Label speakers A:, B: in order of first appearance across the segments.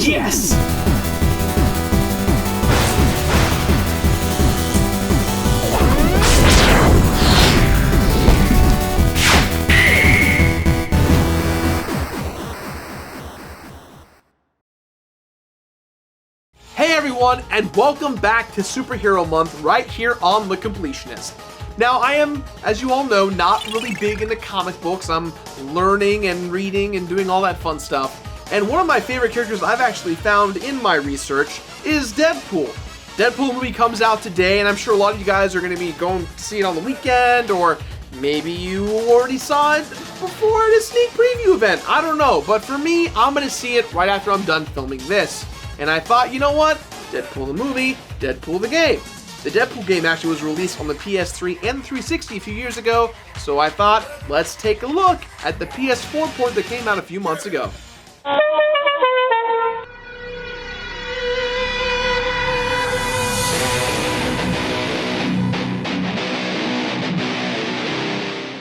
A: Yes!
B: Hey everyone, and welcome back to Superhero Month right here on The Completionist. Now, I am, as you all know, not really big into comic books. I'm learning and reading and doing all that fun stuff. And one of my favorite characters I've actually found in my research is Deadpool. Deadpool movie comes out today, and I'm sure a lot of you guys are going to be going to see it on the weekend, or maybe you already saw it before at a sneak preview event. I don't know, but for me, I'm going to see it right after I'm done filming this. And I thought, you know what? Deadpool the movie, Deadpool the game. The Deadpool game actually was released on the PS3 and the 360 a few years ago, so I thought, let's take a look at the PS4 port that came out a few months ago.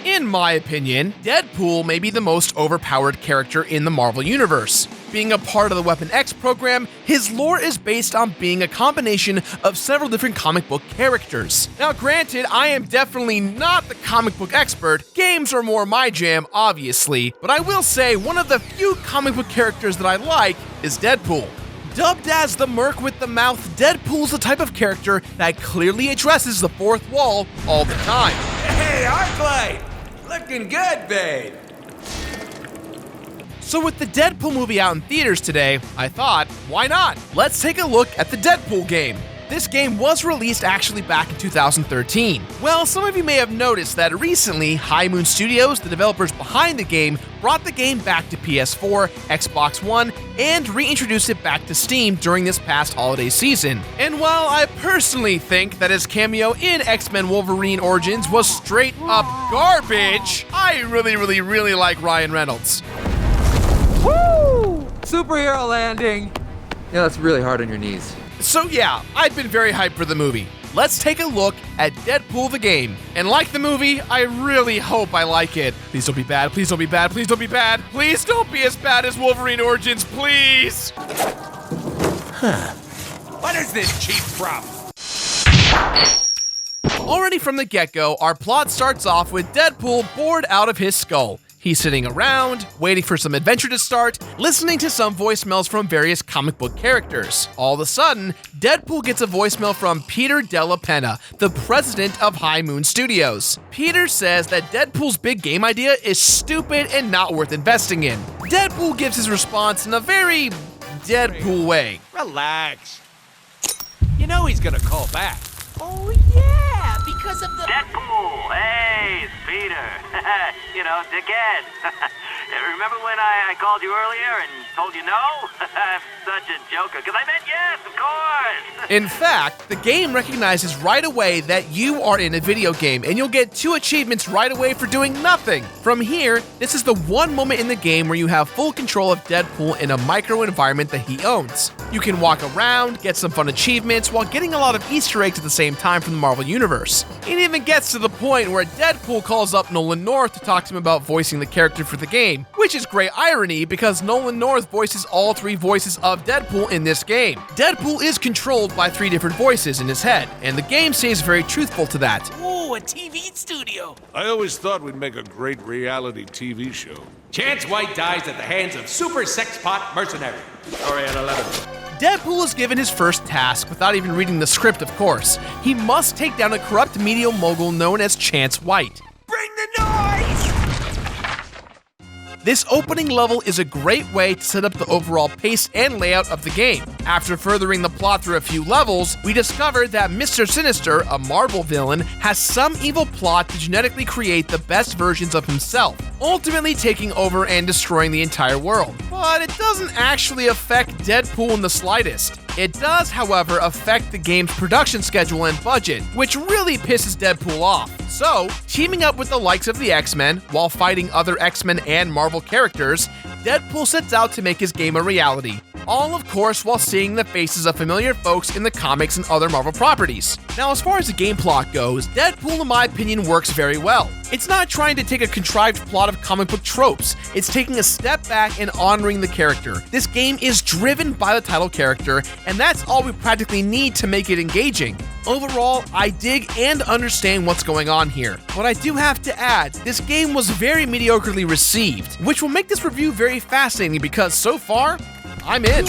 B: In my opinion, Deadpool may be the most overpowered character in the Marvel Universe. Being a part of the Weapon X program, his lore is based on being a combination of several different comic book characters. Now granted, I am definitely not the comic book expert, games are more my jam, obviously, but I will say one of the few comic book characters that I like is Deadpool. Dubbed as the Merc with the mouth, Deadpool's the type of character that clearly addresses the fourth wall all the time.
C: Hey, Arclight! Looking good, babe!
B: So with the Deadpool movie out in theaters today, I thought, why not? Let's take a look at the Deadpool game. This game was released actually back in 2013. Well, some of you may have noticed that recently, High Moon Studios, the developers behind the game, brought the game back to PS4, Xbox One, and reintroduced it back to Steam during this past holiday season. And while I personally think that his cameo in X-Men Wolverine Origins was straight up garbage, I really like Ryan Reynolds.
C: Woo! Superhero landing! Yeah, that's really hard on your knees.
B: So yeah, I've been very hyped for the movie. Let's take a look at Deadpool the game. And like the movie, I really hope I like it. Please don't be bad, please don't be bad, please don't be bad. Please don't be as bad as Wolverine Origins, please!
C: What is this cheap prop?
B: Already from the get-go, our plot starts off with Deadpool bored out of his skull. He's sitting around, waiting for some adventure to start, listening to some voicemails from various comic book characters. All of a sudden, Deadpool gets a voicemail from Peter Della Penna, the president of High Moon Studios. Peter says that Deadpool's big game idea is stupid and not worth investing in. Deadpool gives his response in a very Deadpool way.
C: Relax. You know he's gonna call back.
D: Oh yeah, because of the...
E: Deadpool! Hey, it's Peter. You know, dickhead. Remember when I called you earlier and told you no? I'm such a joker, because I meant yes, of course!
B: In fact, the game recognizes right away that you are in a video game, and you'll get 2 achievements right away for doing nothing. From here, this is the one moment in the game where you have full control of Deadpool in a micro environment that he owns. You can walk around, get some fun achievements, while getting a lot of Easter eggs at the same time from the Marvel Universe. It even gets to the point where Deadpool calls up Nolan North to talk to him about voicing the character for the game, which is great irony because Nolan North voices all 3 voices of Deadpool in this game. Deadpool is controlled by 3 different voices in his head, and the game stays very truthful to that.
D: Ooh, a TV studio.
F: I always thought we'd make a great reality TV show.
C: Chance White dies at the hands of super sex pot mercenary. Sorry, at 11.
B: Deadpool is given his first task without even reading the script, of course. He must take down a corrupt media mogul known as Chance White.
C: Bring the noise!
B: This opening level is a great way to set up the overall pace and layout of the game. After furthering the plot through a few levels, we discover that Mr. Sinister, a Marvel villain, has some evil plot to genetically create the best versions of himself, ultimately taking over and destroying the entire world. But it doesn't actually affect Deadpool in the slightest. It does, however, affect the game's production schedule and budget, which really pisses Deadpool off. So, teaming up with the likes of the X-Men, while fighting other X-Men and Marvel characters, Deadpool sets out to make his game a reality. All, of course, while seeing the faces of familiar folks in the comics and other Marvel properties. Now, as far as the game plot goes, Deadpool, in my opinion, works very well. It's not trying to take a contrived plot of comic book tropes, it's taking a step back and honoring the character. This game is driven by the title character, and that's all we practically need to make it engaging. Overall, I dig and understand what's going on here, but I do have to add, this game was very mediocrely received, which will make this review very fascinating because so far, I'm in.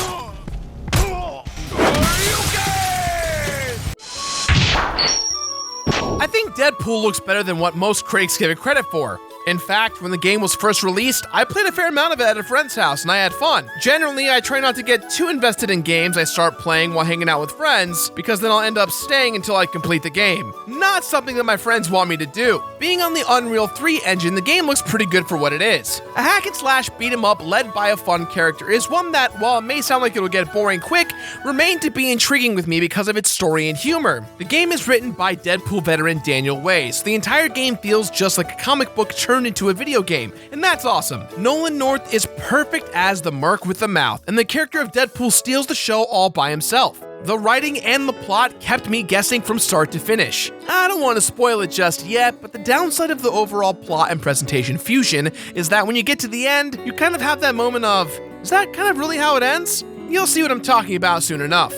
B: I think Deadpool looks better than what most critics give it credit for. In fact, when the game was first released, I played a fair amount of it at a friend's house and I had fun. Generally, I try not to get too invested in games I start playing while hanging out with friends, because then I'll end up staying until I complete the game. Not something that my friends want me to do. Being on the Unreal 3 engine, the game looks pretty good for what it is. A hack and slash beat 'em up led by a fun character is one that, while it may sound like it'll get boring quick, remained to be intriguing with me because of its story and humor. The game is written by Deadpool veteran Daniel Way, so the entire game feels just like a comic book turned into a video game, and that's awesome. Nolan North is perfect as the Merc with the mouth, and the character of Deadpool steals the show all by himself. The writing and the plot kept me guessing from start to finish. I don't want to spoil it just yet, but the downside of the overall plot and presentation fusion is that when you get to the end, you kind of have that moment of, is that kind of really how it ends? You'll see what I'm talking about soon enough.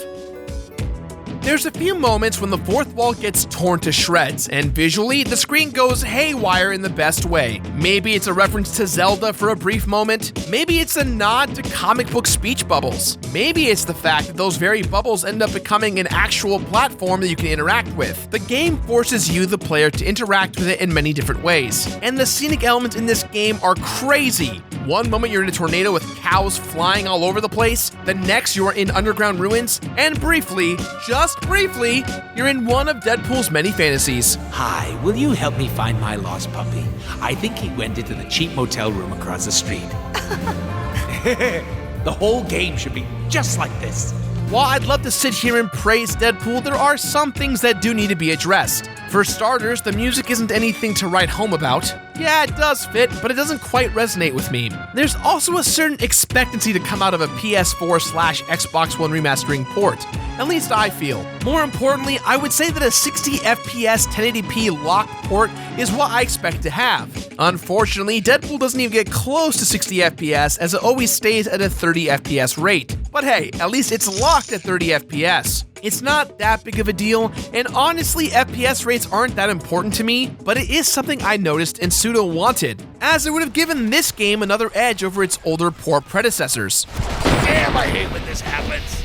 B: There's a few moments when the fourth wall gets torn to shreds, and visually, the screen goes haywire in the best way. Maybe it's a reference to Zelda for a brief moment. Maybe it's a nod to comic book speech bubbles. Maybe it's the fact that those very bubbles end up becoming an actual platform that you can interact with. The game forces you, the player, to interact with it in many different ways, and the scenic elements in this game are crazy. One moment you're in a tornado with cows flying all over the place, the next you're in underground ruins, and briefly, just briefly, you're in one of Deadpool's many fantasies.
D: Hi, will you help me find my lost puppy? I think he went into the cheap motel room across the street. The whole game should be just like this.
B: While I'd love to sit here and praise Deadpool, there are some things that do need to be addressed. For starters, the music isn't anything to write home about. Yeah, it does fit, but it doesn't quite resonate with me. There's also a certain expectancy to come out of a PS4/Xbox One remastering port. At least I feel. More importantly, I would say that a 60 FPS 1080p locked port is what I expect to have. Unfortunately, Deadpool doesn't even get close to 60 FPS, as it always stays at a 30 FPS rate. But hey, at least it's locked at 30 FPS. It's not that big of a deal, and honestly, FPS rates aren't that important to me, but it is something I noticed and pseudo wanted, as it would have given this game another edge over its older poor predecessors.
C: Damn, I hate when this happens.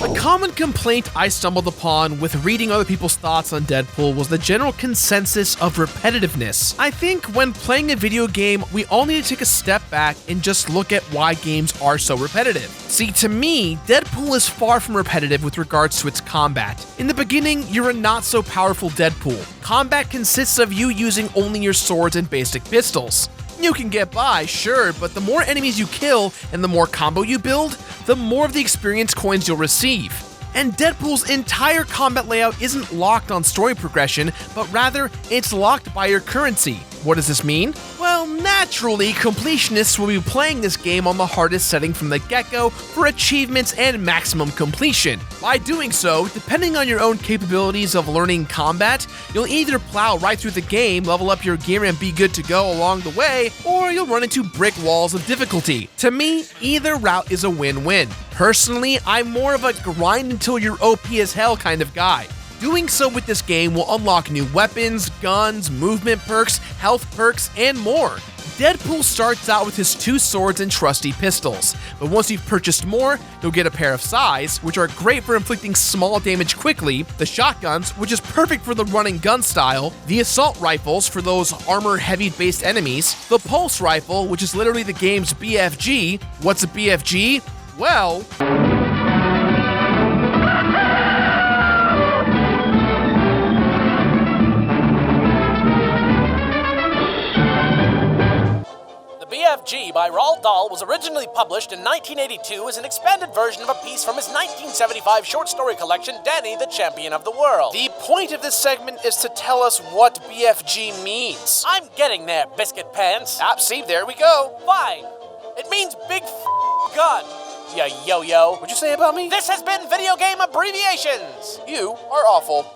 B: A common complaint I stumbled upon with reading other people's thoughts on Deadpool was the general consensus of repetitiveness. I think when playing a video game, we all need to take a step back and just look at why games are so repetitive. See, to me, Deadpool is far from repetitive with regards to its combat. In the beginning, you're a not so powerful Deadpool. Combat consists of you using only your swords and basic pistols. You can get by, sure, but the more enemies you kill and the more combo you build, the more of the experience coins you'll receive. And Deadpool's entire combat layout isn't locked on story progression, but rather, it's locked by your currency. What does this mean? Well, naturally, completionists will be playing this game on the hardest setting from the get-go for achievements and maximum completion. By doing so, depending on your own capabilities of learning combat, you'll either plow right through the game, level up your gear and be good to go along the way, or you'll run into brick walls of difficulty. To me, either route is a win-win. Personally, I'm more of a grind until you're OP as hell kind of guy. Doing so with this game will unlock new weapons, guns, movement perks, health perks, and more. Deadpool starts out with his 2 swords and trusty pistols, but once you've purchased more, you'll get a pair of sais, which are great for inflicting small damage quickly, the shotguns, which is perfect for the running gun style, the assault rifles for those armor-heavy based enemies, the pulse rifle, which is literally the game's BFG. What's a BFG? Well...
A: BFG by Roald Dahl was originally published in 1982 as an expanded version of a piece from his 1975 short story collection, Danny the Champion of the World. The point of this segment is to tell us what BFG means. I'm getting there, Biscuit Pants. See, there we go. Fine. It means big God! Ya yo-yo. What'd you say about me? This has been Video Game Abbreviations! You are awful.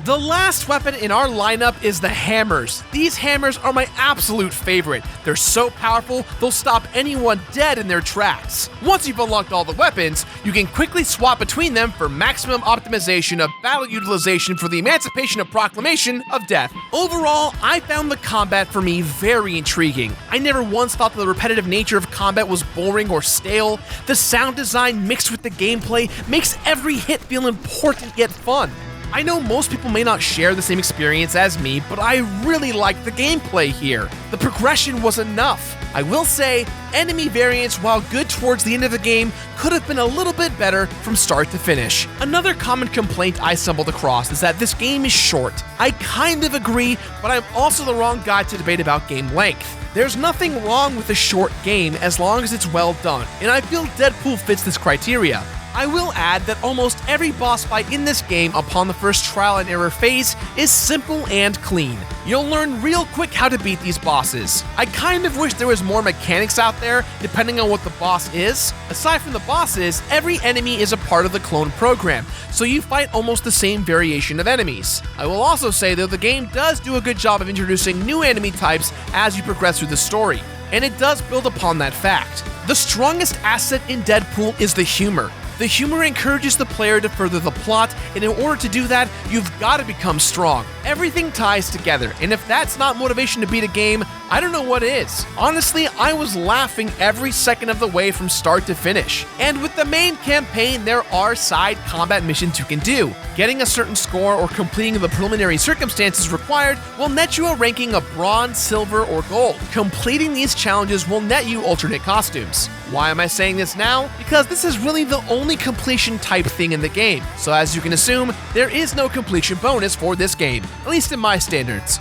B: The last weapon in our lineup is the hammers. These hammers are my absolute favorite. They're so powerful, they'll stop anyone dead in their tracks. Once you've unlocked all the weapons, you can quickly swap between them for maximum optimization of battle utilization for the emancipation of proclamation of death. Overall, I found the combat for me very intriguing. I never once thought that the repetitive nature of combat was boring or stale. The sound design mixed with the gameplay makes every hit feel important yet fun. I know most people may not share the same experience as me, but I really liked the gameplay here. The progression was enough. I will say, enemy variants, while good towards the end of the game, could have been a little bit better from start to finish. Another common complaint I stumbled across is that this game is short. I kind of agree, but I'm also the wrong guy to debate about game length. There's nothing wrong with a short game as long as it's well done, and I feel Deadpool fits this criteria. I will add that almost every boss fight in this game upon the first trial and error phase is simple and clean. You'll learn real quick how to beat these bosses. I kind of wish there was more mechanics out there depending on what the boss is. Aside from the bosses, every enemy is a part of the clone program, so you fight almost the same variation of enemies. I will also say though the game does do a good job of introducing new enemy types as you progress through the story, and it does build upon that fact. The strongest asset in Deadpool is the humor. The humor encourages the player to further the plot, and in order to do that, you've got to become strong. Everything ties together, and if that's not motivation to beat a game, I don't know what is. Honestly, I was laughing every second of the way from start to finish. And with the main campaign, there are side combat missions you can do. Getting a certain score or completing the preliminary circumstances required will net you a ranking of bronze, silver, or gold. Completing these challenges will net you alternate costumes. Why am I saying this now? Because this is really the only completion type thing in the game, so as you can assume, there is no completion bonus for this game, at least in my standards.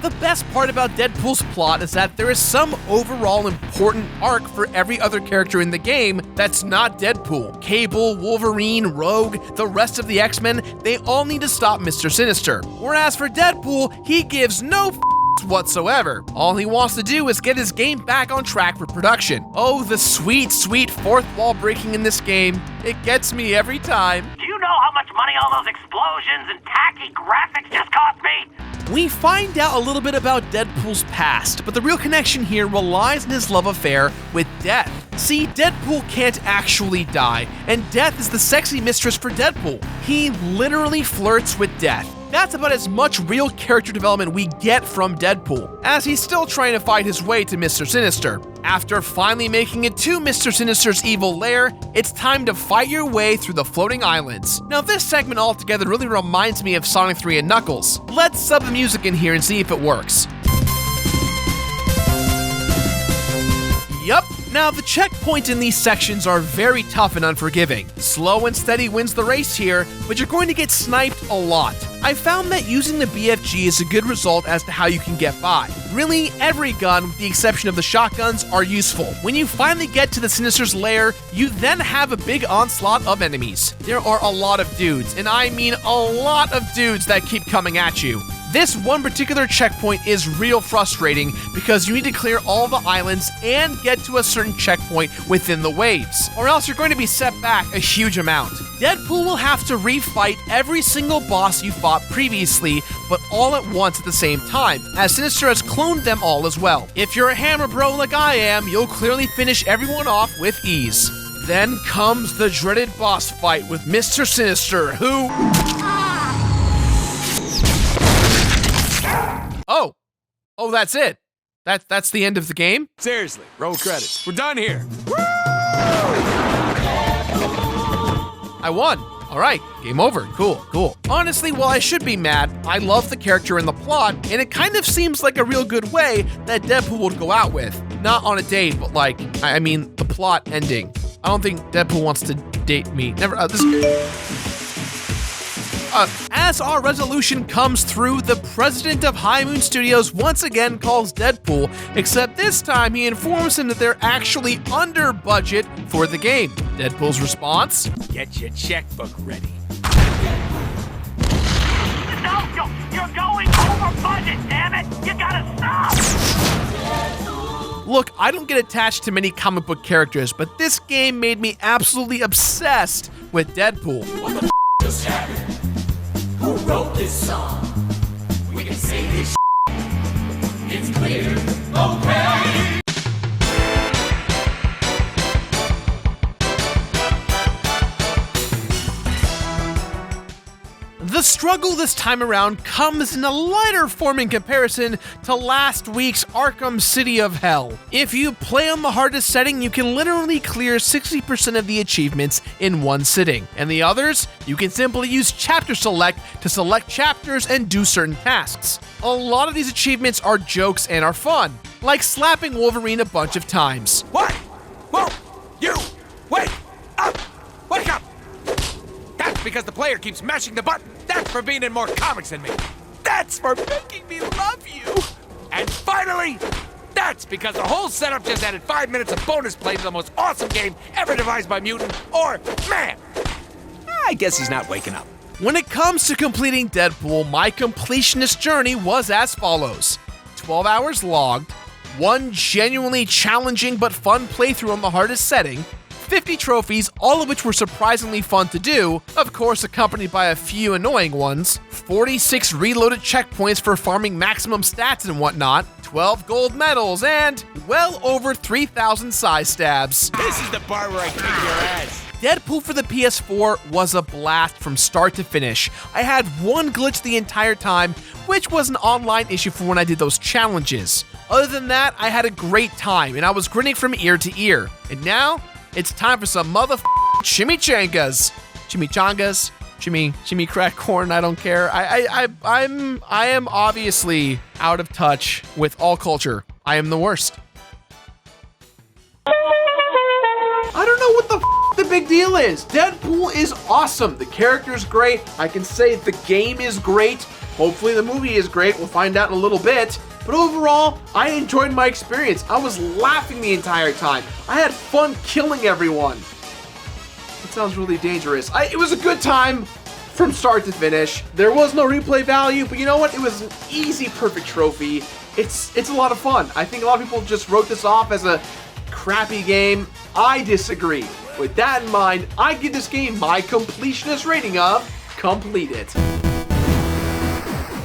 B: The best part about Deadpool's plot is that there is some overall important arc for every other character in the game that's not Deadpool. Cable, Wolverine, Rogue, the rest of the X-Men, they all need to stop Mr. Sinister. Whereas for Deadpool, he gives no whatsoever. All he wants to do is get his game back on track for production. Oh, the sweet, sweet fourth wall breaking in this game. It gets me every time.
E: Do you know how much money all those explosions and tacky graphics just cost me?
B: We find out a little bit about Deadpool's past, but the real connection here relies on his love affair with death. See, Deadpool can't actually die, and death is the sexy mistress for Deadpool. He literally flirts with death. That's about as much real character development we get from Deadpool, as he's still trying to fight his way to Mr. Sinister. After finally making it to Mr. Sinister's evil lair, it's time to fight your way through the floating islands. Now this segment altogether really reminds me of Sonic 3 and Knuckles. Let's sub the music in here and see if it works. Yup. Now, the checkpoints in these sections are very tough and unforgiving. Slow and steady wins the race here, but you're going to get sniped a lot. I found that using the BFG is a good result as to how you can get by. Really, every gun, with the exception of the shotguns, are useful. When you finally get to the Sinister's lair, you then have a big onslaught of enemies. There are a lot of dudes, and I mean a lot of dudes that keep coming at you. This one particular checkpoint is real frustrating because you need to clear all the islands and get to a certain checkpoint within the waves, or else you're going to be set back a huge amount. Deadpool will have to refight every single boss you fought previously, but all at once at the same time, as Sinister has cloned them all as well. If you're a hammer bro like I am, you'll clearly finish everyone off with ease. Then comes the dreaded boss fight with Mr. Sinister, who... Oh, that's it. That's the end of the game?
C: Seriously, roll credits. We're done here.
B: I won. All right, game over. Cool. Honestly, while I should be mad, I love the character and the plot, and it kind of seems like a real good way that Deadpool would go out with. Not on a date, but like, I mean, the plot ending. I don't think Deadpool wants to date me. Never, as our resolution comes through, the president of High Moon Studios once again calls Deadpool, except this time he informs him that they're actually under budget for the game. Deadpool's response?
D: Get your checkbook ready.
E: No, you're going over budget, damn it! You gotta stop!
B: Look, I don't get attached to many comic book characters, but this game made me absolutely obsessed with Deadpool.
G: What the just happened? Who wrote this song? We can say this it's clear, okay?
B: The struggle this time around comes in a lighter form in comparison to last week's Arkham City of Hell. If you play on the hardest setting, you can literally clear 60% of the achievements in one sitting, and the others, you can simply use chapter select to select chapters and do certain tasks. A lot of these achievements are jokes and are fun, like slapping Wolverine a bunch of times.
C: What? Whoa! You! Wait! Up! Wake up! That's because the player keeps mashing the button. That's for being in more comics than me. That's for making me love you. And finally, that's because the whole setup just added 5 minutes of bonus play to the most awesome game ever devised by mutant or man.
D: I guess he's not waking up.
B: When it comes to completing Deadpool, my completionist journey was as follows. 12 hours logged, one genuinely challenging but fun playthrough on the hardest setting, 50 trophies, all of which were surprisingly fun to do, of course accompanied by a few annoying ones, 46 reloaded checkpoints for farming maximum stats and whatnot, 12 gold medals, and well over 3,000 size stabs.
C: This is the bar where I kick your ass.
B: Deadpool for the PS4 was a blast from start to finish. I had one glitch the entire time, which was an online issue for when I did those challenges. Other than that, I had a great time, and I was grinning from ear to ear. And now, it's time for some chimichangas. Chimichangas? Chimmy crack corn, I don't care. I am obviously out of touch with all culture. I am the worst. I don't know what the big deal is. Deadpool is awesome. The character is great. I can say the game is great. Hopefully the movie is great. We'll find out in a little bit. But overall, I enjoyed my experience. I was laughing the entire time. I had fun killing everyone. It sounds really dangerous. It was a good time from start to finish. There was no replay value, but you know what? It was an easy, perfect trophy. It's a lot of fun. I think a lot of people just wrote this off as a crappy game. I disagree. With that in mind, I give this game my completionist rating of complete it.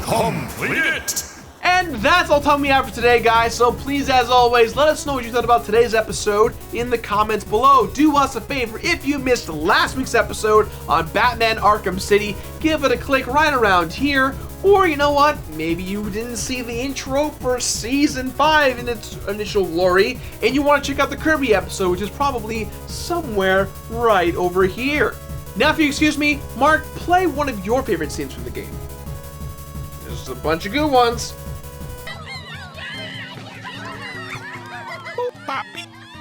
F: Complete it!
B: And that's all time we have for today, guys. So please, as always, let us know what you thought about today's episode in the comments below. Do us a favor, if you missed last week's episode on Batman Arkham City, give it a click right around here. Or you know what, maybe you didn't see the intro for Season 5 in its initial glory, and you want to check out the Kirby episode, which is probably somewhere right over here. Now, if you excuse me, Mark, play one of your favorite scenes from the game. There's a bunch of good ones.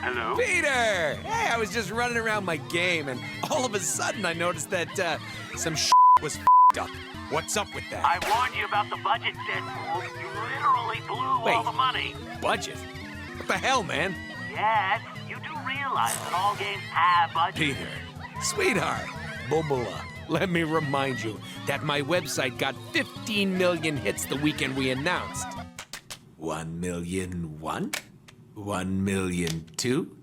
C: Hello? Peter! Hey, I was just running around my game, and all of a sudden I noticed that some was up. What's up with that?
E: I warned you about the budget, Deadpool. You literally blew all the money.
C: Budget? What the hell, man?
E: Yes, you do realize that all games have budgets.
C: Peter, sweetheart, Bobola, let me remind you that my website got 15 million hits the weekend we announced. 1,000,001? 1,000,002?